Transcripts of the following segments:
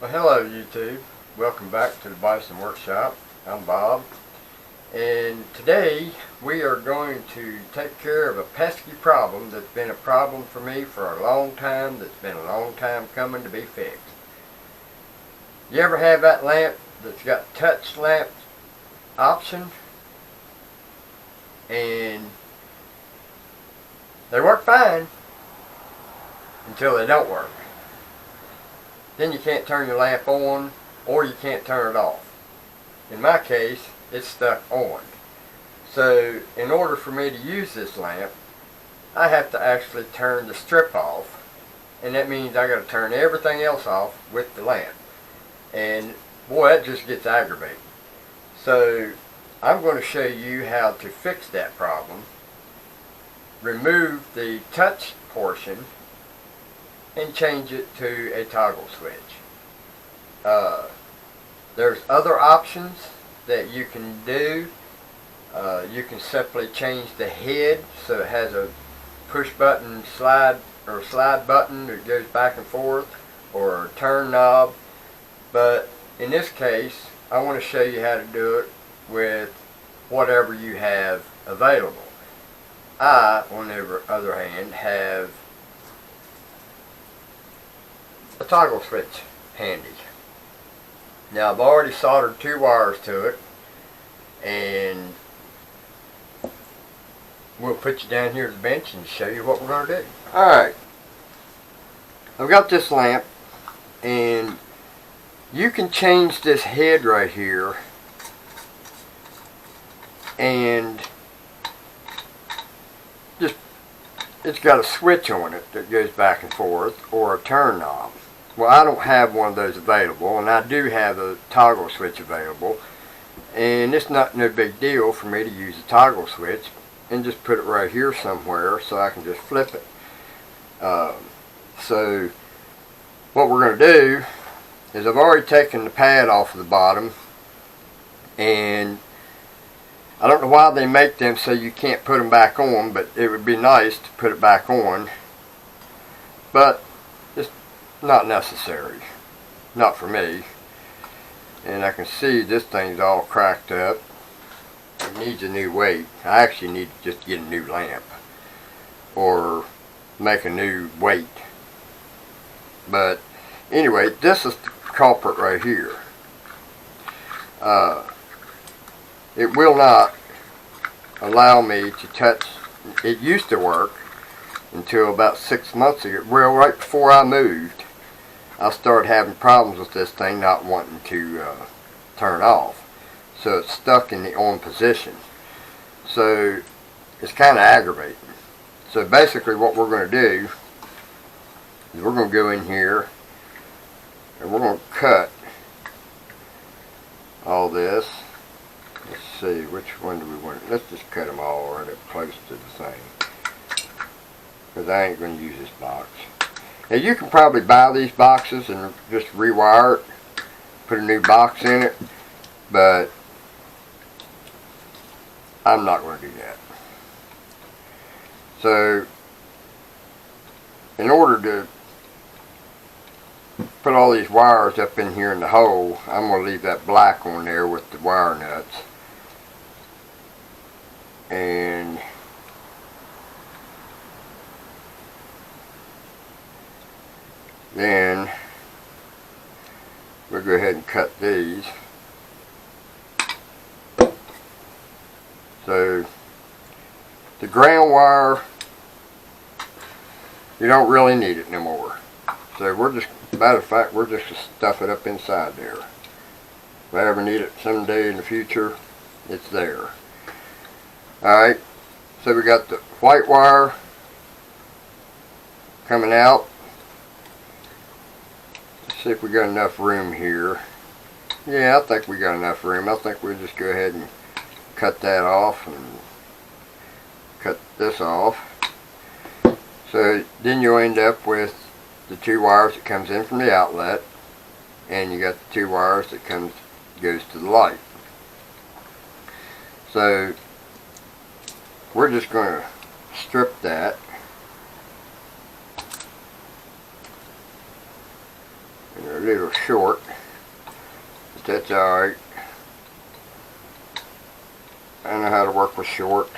Well, hello YouTube. Welcome back to the Bison Workshop. I'm Bob. And today we are going to take care of a pesky problem that's been a problem for me for a long time, that's been a long time coming to be fixed. You ever have that lamp that's got touch lamp option? And they work fine until they don't work. Then you can't turn your lamp on, or you can't turn it off. In my case, it's stuck on. So in order for me to use this lamp, I have to actually turn the strip off, and that means I got to turn everything else off with the lamp. And boy, that just gets aggravating. So I'm going to show you how to fix that problem. Remove the touch portion and change it to a toggle switch. There's other options that you can do. You can simply change the head so it has a push button slide button that goes back and forth, or a turn knob. But in this case, I want to show you how to do it with whatever you have available. I, on the other hand, have a toggle switch handy. Now I've already soldered 2 wires to it, and we'll put you down here at the bench and show you what we're going to do. Alright, I've got this lamp, and you can change this head right here, and just it's got a switch on it that goes back and forth, or a turn knob. Well, I don't have one of those available, and I do have a toggle switch available, and it's not no big deal for me to use a toggle switch and just put it right here somewhere so I can just flip it. So what we're going to do is, I've already taken the pad off of the bottom, and I don't know why they make them so you can't put them back on, but it would be nice to put it back on. But it's not necessary. Not for me. And I can see this thing's all cracked up. It needs a new weight. I actually need to just get a new lamp, or make a new weight. But anyway, this is the culprit right here. It will not allow me to touch. It used to work until about 6 months ago. Well, right before I moved, I started having problems with this thing not wanting to turn off. So it's stuck in the on position. So it's kind of aggravating. So basically what we're going to do is, we're going to go in here and we're going to cut all this. Let's see, which one do we want? Let's just cut them all right up close to the thing, because I ain't going to use this box. Now you can probably buy these boxes and just rewire it, put a new box in it, but I'm not going to do that. So in order to put all these wires up in here in the hole, I'm going to leave that black on there with the wire nuts. And then we'll go ahead and cut these. So the ground wire, you don't really need it no more. So we're just, matter of fact, we're just going to stuff it up inside there. If I ever need it someday in the future, it's there. Alright, so we got the white wire coming out. Let's see if we got enough room here. Yeah, I think we got enough room. I think we'll just go ahead and cut that off and cut this off. So then you'll end up with the 2 wires that comes in from the outlet, and you got the 2 wires that goes to the light. So we're just going to strip that little short, but that's alright. I know how to work with short.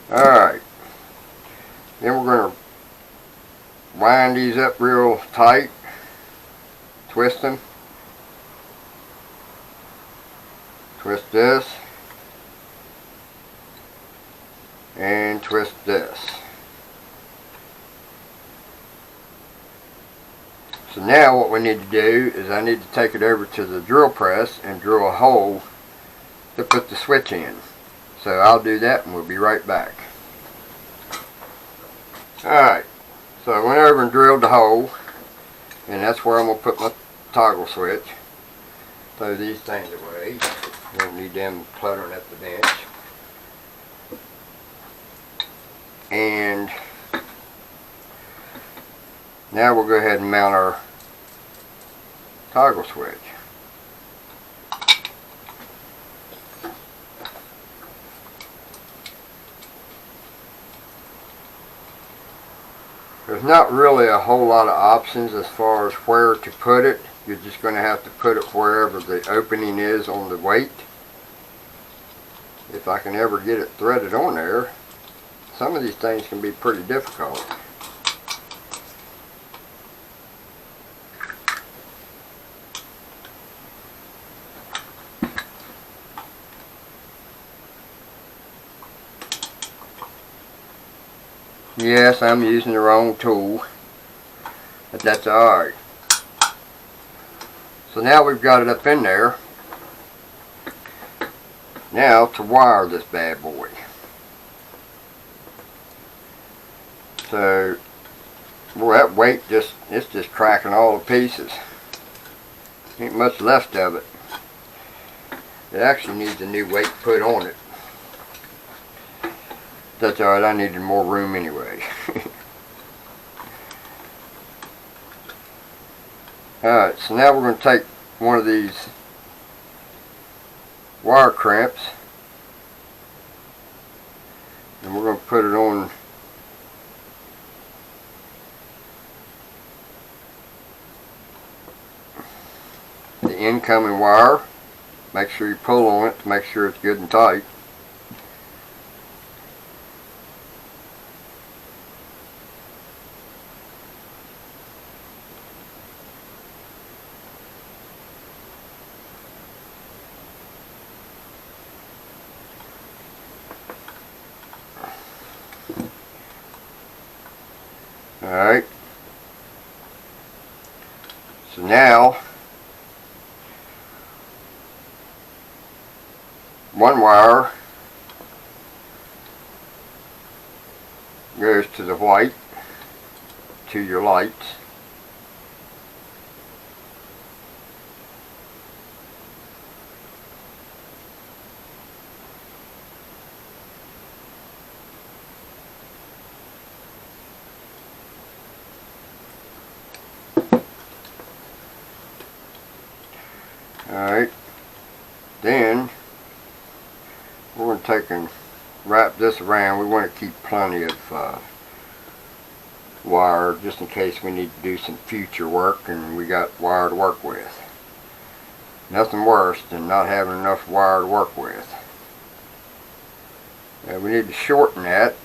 Alright, then we're going to wind these up real tight, twist them, twist this, and twist this. So now what we need to do is I need to take it over to the drill press and drill a hole to put the switch in. So I'll do that and we'll be right back. Alright, so I went over and drilled the hole, and that's where I'm going to put my toggle switch. Throw these things away. We don't need them cluttering at the bench. And now we'll go ahead and mount our toggle switch. There's not really a whole lot of options as far as where to put it. You're just going to have to put it wherever the opening is on the weight. If I can ever get it threaded on there. Some of these things can be pretty difficult. Yes, I'm using the wrong tool, but that's alright. So now we've got it up in there. Now to wire this bad boy. So, boy, that weight it's just cracking all to pieces. Ain't much left of it. It actually needs a new weight put on it. That's alright, I needed more room anyway. Alright, so now we're going to take one of these wire crimps and we're going to put it on the incoming wire. Make sure you pull on it to make sure it's good and tight. Alright, so now one wire goes to the white, to your lights. Alright, then we're going to take and wrap this around. We want to keep plenty of wire just in case we need to do some future work and we got wire to work with. Nothing worse than not having enough wire to work with. Now we need to shorten that.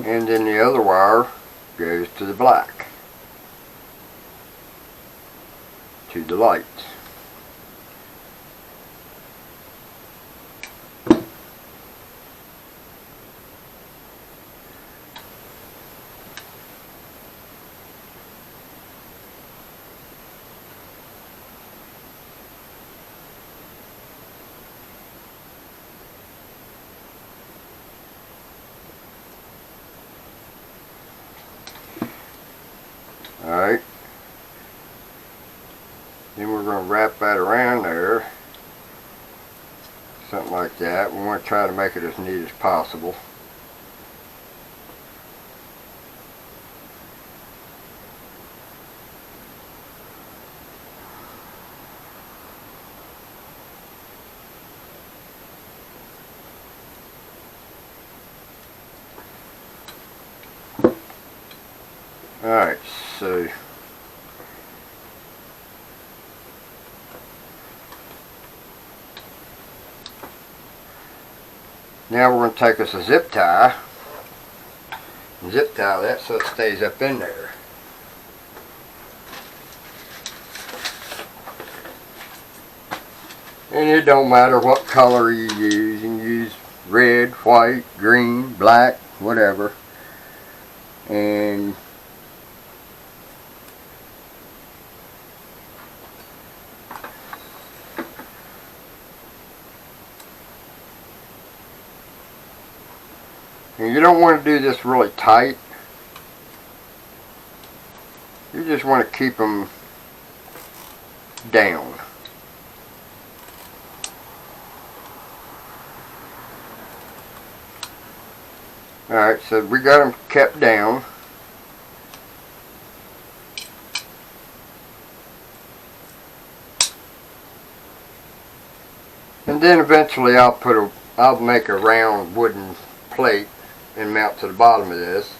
And then the other wire goes to the black, to the lights. wrap that around there. Something like that. We want to try to make it as neat as possible. Alright, so now we're going to take us a zip tie and zip tie that so it stays up in there. And it don't matter what color you use. You can use red, white, green, black, whatever. And you don't want to do this really tight. You just want to keep them down. Alright, so we got them kept down. And then eventually I'll make a round wooden plate and mount to the bottom of this,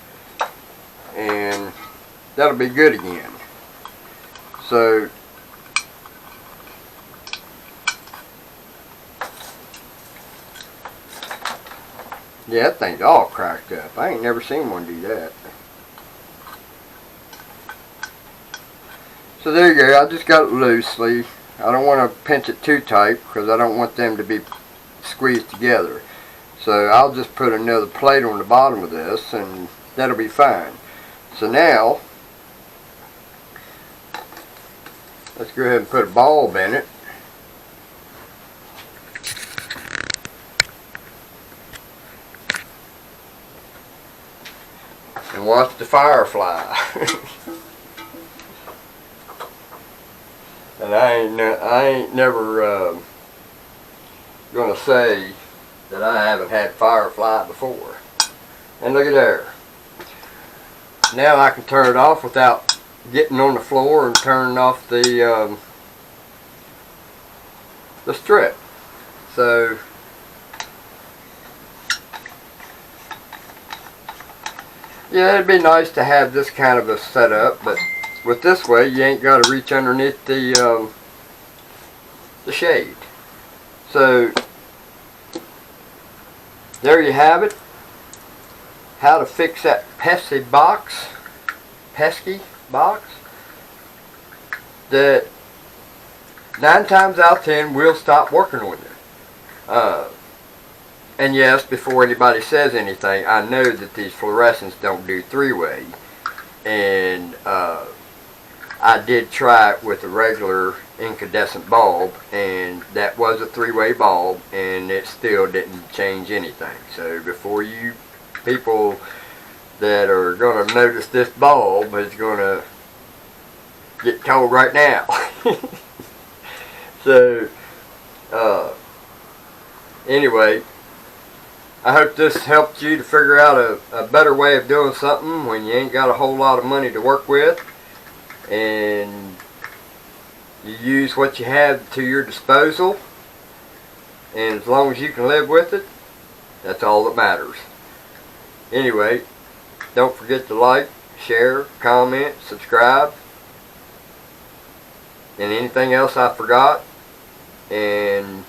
and that'll be good again. So yeah, that thing's all cracked up. I ain't never seen one do that. So there you go. I just got it loosely. I don't want to pinch it too tight because I don't want them to be squeezed together. So I'll just put another plate on the bottom of this and that'll be fine. So now, let's go ahead and put a bulb in it. And watch the firefly. And I ain't never gonna say that I haven't had firefly before. And look at there. Now I can turn it off without getting on the floor and turning off the strip. So yeah, it'd be nice to have this kind of a setup, but with this way you ain't got to reach underneath the shade. So there you have it. How to fix that pesky box that 9 times out of 10 will stop working on you. And yes, before anybody says anything, I know that these fluorescents don't do 3-way, and I did try it with a regular incandescent bulb, and that was a 3-way bulb, and it still didn't change anything. So before you people that are going to notice this bulb is going to get told right now. So anyway, I hope this helped you to figure out a better way of doing something when you ain't got a whole lot of money to work with, and you use what you have to your disposal, and as long as you can live with it, that's all that matters. Anyway, don't forget to like, share, comment, subscribe, and anything else I forgot. And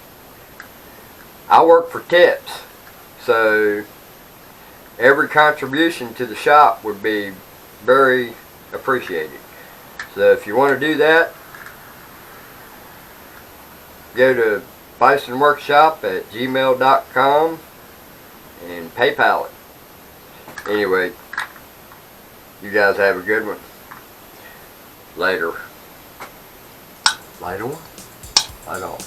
I work for tips, so every contribution to the shop would be very appreciated. So if you want to do that, go to bisonworkshop@gmail.com and PayPal it. Anyway, you guys have a good one. Later. Light on? Light on.